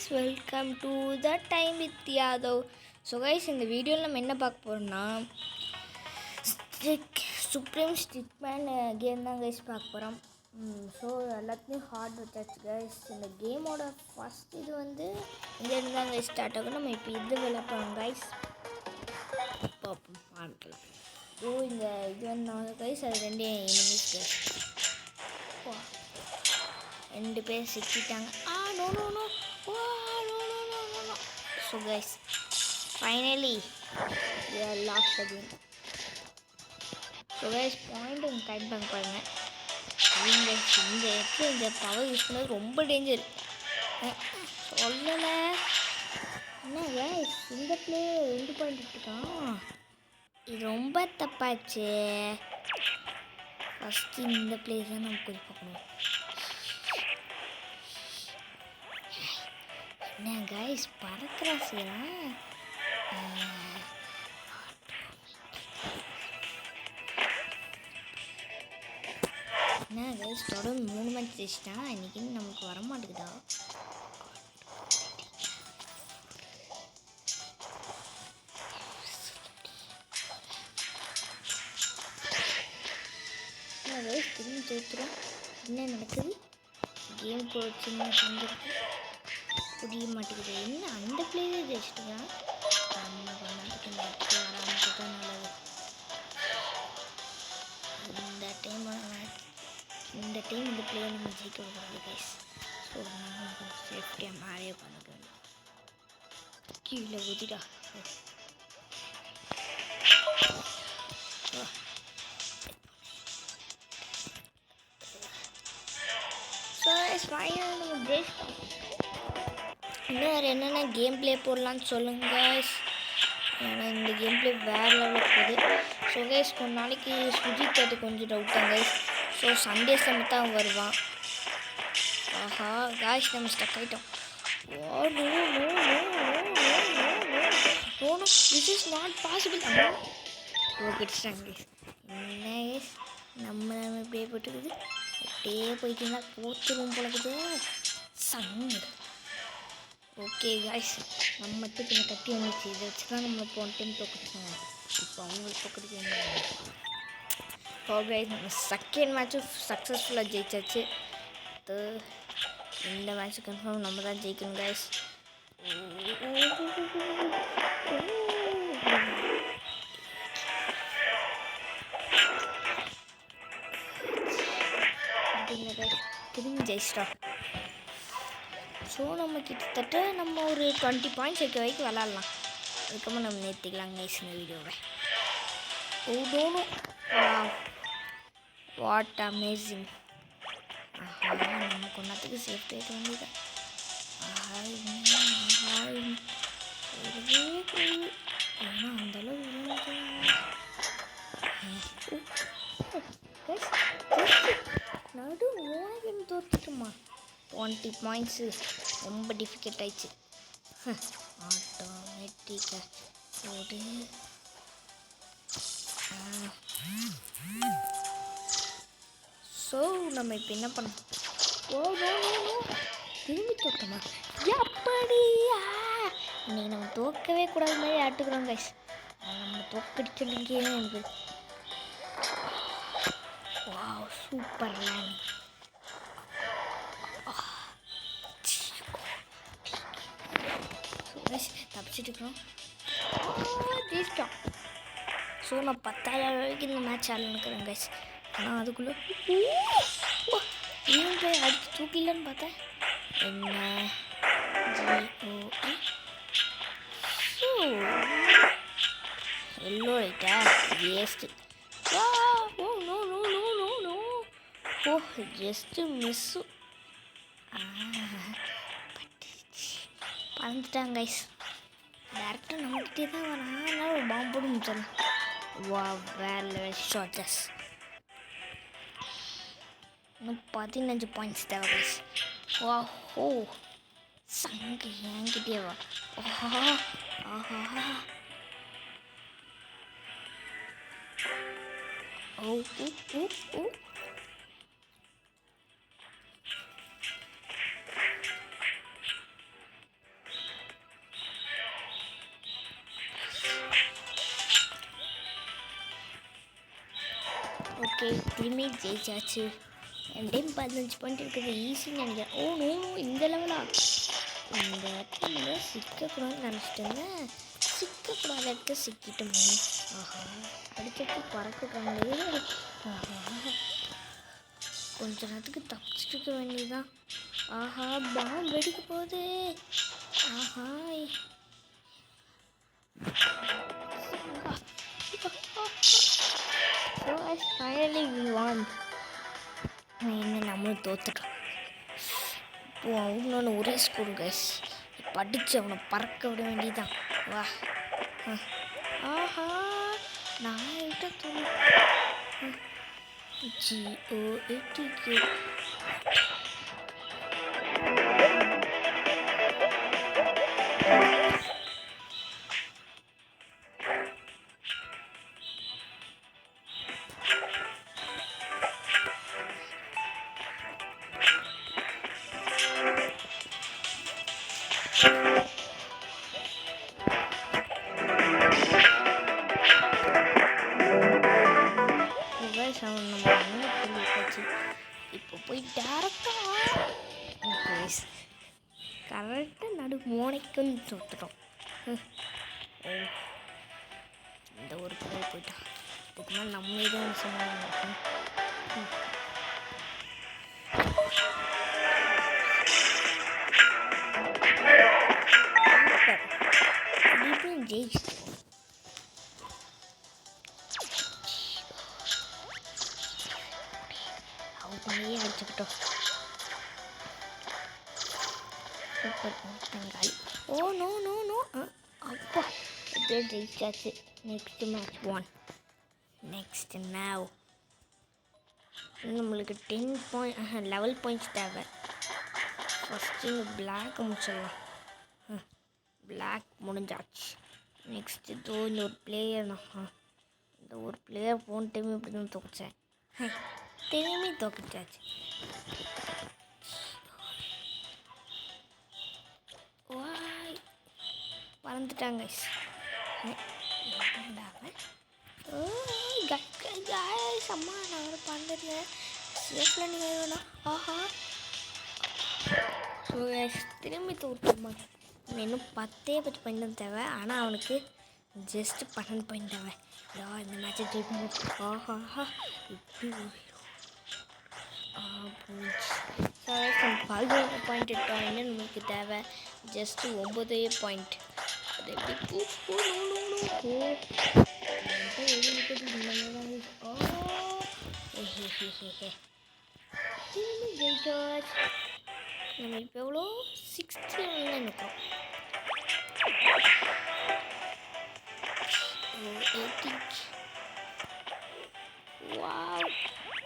guys, welcome to the time with Yadav. So guys, இந்த வீடியோவில் நம்ம என்ன பார்க்க போகிறோம்னா சுப்ரீம் ஸ்டிக்மேன் கேம் தான் கைஸ் பார்க்க போகிறோம். ஸோ எல்லாத்துலேயும் ஹார்ட் வச்சாச்சு கைஸ். இந்த கேமோட ஃபஸ்ட் இது வந்து இங்கேருந்து தான் கைஸ் ஸ்டார்ட் ஆகும். நம்ம இப்போ இது விளையாடுறோம் கைஸ். பார்ப்போம் பார்க்கலாம். ஸோ இந்த இது வந்து கைஸ் அது ரெண்டே எனிமீஸ் கைஸ். ரெண்டு பேர் சிக்கிட்டாங்க. No. Oh, no. So guys, finally we are lost again. So guys, point and time bank பாருங்க. இந்த பவர் யூஸ் பண்ணது ரொம்ப டேஞ்சர். சொல்லல என்ன guys, இந்த பிளே 2 பாயிண்ட் எடுத்துட்டான். இது ரொம்ப தப்பாச்சு. ஃபர்ஸ்ட் இந்த பிளேஸ் தான் நம்ம போய் பார்க்கணும். என்ன கைஸ் பறக்கிறா செய்யலாம். என்ன கைஸ் தொடர்ந்து 3 மேட்ச் ஜெயிச்சிட்டான். இன்னைக்கு நமக்கு வர மாட்டேங்குதா? என்ன கைஸ் திரும்பி தோற்றுறோம். என்ன நடக்குது? கேம் சின்ன செஞ்சிருக்கு புரிய மாட்டேங்குது. என்ன அந்த பிளேயே ஜெயிச்சிட்டா? நம்ம பண்ணதுக்கு நெட்டு வராமல் தான் நல்லது. இந்த டைம் இந்த பிளேயை நம்ம ஜெயிக்க கூடாது கைஸ். ஸோ நம்ம கொஞ்சம் சேஃப்டியாக மேலே பண்ணிக்க வேண்டும். கீழே ஊதிடா. ஸோ ஃபைனல் நம்ம ஜெயிச்சிட்டோம். இன்னும் வேறு என்னென்ன கேம் ப்ளே போடலான்னு சொல்லுங்க கைஸ். ஏன்னா இந்த கேம் ப்ளே வேறு லெவலுக்கு போகுது. ஸோ கைஸ் கொஞ்ச நாளைக்கு சுஜித் அது கொஞ்சம் டவுட்டாங்க கைஸ். ஸோ சண்டே சமயத்தான் அவன் வருவான். ஆஹா கைஸ் நம்ம ஸ்டக் ஆகிட்டோம். No this is not possible. ஓகேட்டாங்க கைஸ். என்ன கைஸ் நம்ம இப்படியே போட்டுக்குது. அப்படியே போயிட்டு இருந்தால் போத்துருவோம் போலக்குது. சங்க ஓகே காய்ஸ் நம்ம மட்டும் கொஞ்சம் கட்டி வந்துச்சு. இதை வச்சு தான் நம்ம போன டைம் தோக்கடிச்சோம். இப்போ அவங்களுக்கு தோக்கடிக்க ஓகே நம்ம செகண்ட் மேட்ச்சும் சக்ஸஸ்ஃபுல்லாக ஜெயிச்சாச்சு. இந்த மேட்ச்சு கன்ஃபார்ம் நம்ம தான் ஜெயிக்கணும் காய்ஸ். திரும்பி ஜெயிச்சிட்டோம். ஸோ நம்ம கிட்டத்தட்ட நம்ம ஒரு 20 பாயிண்ட்ஸ் இருக்க வரைக்கும் விளாட்லாம். அதுக்கப்புறம் நம்ம நிறுத்திக்கலாம் கைஸ் இந்த வீடியோவை. ஓடணும். What amazing. நம்ம கொண்டாத்துக்கு சேஃப்டி ஆகிட்டு வந்தது. ஏன்னா அந்தளவு நடு ஓகேன்னு தோற்றுட்டுமா. 20 பாயிண்ட்ஸு ரொம்ப டிஃபிகல்ட் ஆயிடுச்சு. ஆட்டோமேட்டிக்காக போடு. ஸோ நம்ம இப்போ என்ன பண்ணோம்? திரும்பி தோட்டமா? எப்படியா இன்னைக்கு நம்ம தோக்கவே கூடாது மாதிரி ஆட்டுக்கிறோம் கைஸ். நம்ம தோக்கடிச்சிருக்கே எனக்கு. Wow super land. தப்பிச்சிட்டுருக்கோம். ஜெயிச்சிட்டோம். ஸோ நான் 10,000 வரைக்கும் இந்த மேட்ச் ஆடணுக்கிறேன் கைஸ். ஆனால் அதுக்குள்ளே இவன் போய் அடிச்சு தூக்கிலன்னு பார்த்தேன். என்ன எல்லோ ரைட்டா வேஸ்ட்டு. ஓ ஜஸ்ட்டு மிஸ்ஸு. பறந்துட்டாங்க கைஸ். டேரெக்டாக நம்மக்கிட்டே தான் வரான். அதனால் ஒரு பாம்பு போட்டு முடிச்சிடலாம். வா வேறு லெவல் ஷார்ட்டஸ். இன்னும் 15 பாயிண்ட்ஸ் தேவை கைஸ். வா ஹோ சங்க என்கிட்டே வா. ஆஹா ஓ ஓகே திரும்பி ஜெயிச்சாச்சு. 15 பாயிண்ட் இருக்குது. ஈஸின்னு நினைக்கிறேன். ஓ நோ, இந்த லெவலா? இந்த இடத்துல சிக்கக்கூடாதுன்னு நினச்சிட்டேங்க. சிக்கக்கூடாத இடத்த சிக்கிட்டோமே. ஆஹா, அடிச்சட்டு பறக்குறாங்களே. ஆஹா, கொஞ்ச நேரத்துக்கு தப்பிச்சுட்டு இருக்க வேண்டியதுதான். ஆஹா, பாம் வெடிக்க போகுது. ஆஹா, ஃபைனலி வி வான். என்ன நம்மளும் தோத்துட்டோம். இப்போ அவங்களோட ஒரே ஸ்கூல் கைஸ். படித்து அவனை பறக்க விட வேண்டியதான். வா. ஆஹா, நான் கிட்ட தோணு GOATK. இப்போ போய் டேரக்டாக கரெக்டாக நடு மோனைக்குன்னு தோத்துட்டோம். ஓ, இந்த ஒரு பேர் போயிட்டான். இதுக்கு மேலே நம்மளே தான் சொன்னாங்க. ஜெயிச்சு அவங்களையே அடிச்சுக்கிட்டோம். சூப்பர் தங்காளி. ஓ நோ நோ நோ, அப்பா எப்படியே ஜெயிச்சாச்சு. Next match 1. நெக்ஸ்ட் நாவ் நம்மளுக்கு 11 பாயிண்ட்ஸ் தேவை. ஃபஸ்ட்டு இந்த பிளாக் முடிச்சிடலாம். பிளாக் முடிஞ்சாச்சு. நெக்ஸ்ட்டு இந்த ஒரு பிளேயர் தான். இந்த ஒரு பிளேயர் போன டைம் இப்படி தான் தோச்சேன். திரும்பி தோக்கிச்சாச்சு. வாய் பறந்துட்டாங்க. அம்மா நான் ஒரு பண்ணுறது சேஃபில் நீங்கள் வேணும். ஆஹா, ஸோ திரும்பி தோற்றுமா. இன்னும் 10 பாயிண்ட் தேவை. ஆனால் அவனுக்கு ஜஸ்ட் 12 பாயிண்ட் தேவை. இந்த மேட்சை ஜெயிக்கணும். ஆஹா, இப்படி 11 பாயிண்ட் இட்டாங்க. நமக்கு தேவை ஜஸ்ட்டு 9 பாயிண்ட். அது எப்படி நம்ம இப்போ எவ்வளோ 60 நிற்கிறோம்.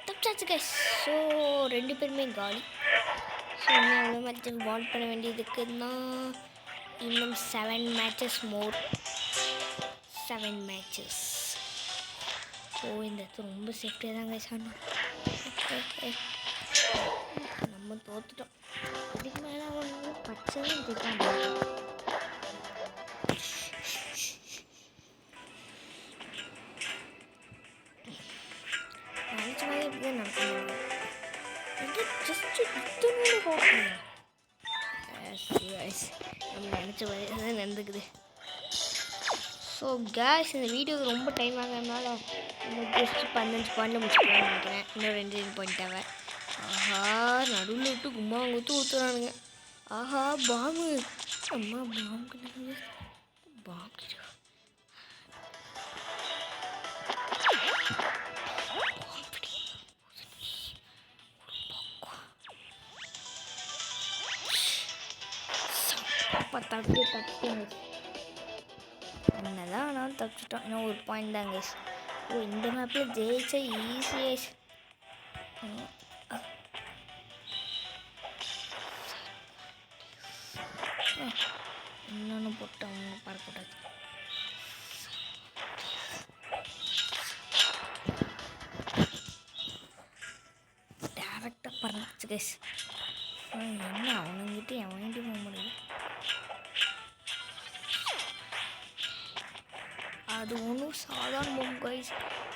தப்பிச்சாச்சு கைஸ். ஸோ 2 பேருமே காலி. ஸோ இன்னும் எவ்வளோ மேட்சஸ் பால் பண்ண வேண்டியதுக்குன்னா இன்னும் 7 மேட்சஸ் மோர். 7 மேட்சஸ். ஸோ இந்த இடத்துல ரொம்ப சேஃப்டியாக தான் கைஸ் ஆனோம். நம்ம தோத்துட்டோம். இதுக்கு மேலே அவங்க பச்சையும் திட்டாங்க. நம்ம நினச்ச மாதிரி தான் நடந்துக்குது. ஸோ கேஸ், இந்த வீடியோக்கு ரொம்ப டைம் ஆகிறதுனால ஜஸ்ட் 15 பாயிண்டில் முடிச்சுக்கலாம்னு நினைக்கிறேன். இன்னும் 2 பாயிண்ட் தேவை. ஆஹா, நடுவில் விட்டு கும்மாங்குத்து ஊற்றுறானுங்க. ஆஹா, பாம்பு. அம்மா பாம்பு பாம்பு தப்பிச்சு என்னதான் ஆனாலும் தப்பிச்சிட்டோம். இன்னும் ஒரு பாயிண்ட் தான் கைஸ். ஓ, இந்த மேப்பில் ஜெயிச்சா ஈஸியாக. இன்னொன்று போட்டு அவங்க பறக்கூடாது. டேரெக்டாக பறந்துச்சு கைஸ். என்ன அவனுங்கிட்ட எவன்கிட்ட போக முடியுது. அது ஒன்றும் சாதாரண பாம்பு கைஸ்,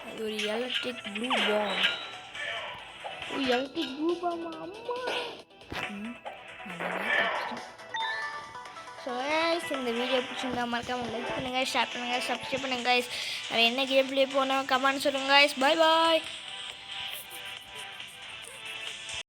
அது ஒரு electric blue palm. Electric blue பாம்பா அம்மா. ஸோ கைஸ் இந்த வீடியோ பிடிச்சிருந்தா மறக்காமல் லைக் பண்ணுங்கள், ஷேர் பண்ணுங்கள், சப்ஸ்கிரைப் பண்ணுங்கள் கைஸ். வேறு என்ன கேம் ப்ளே போனோம் கமெண்ட் சொல்லுங்கள் கைஸ். பாய் பாய்.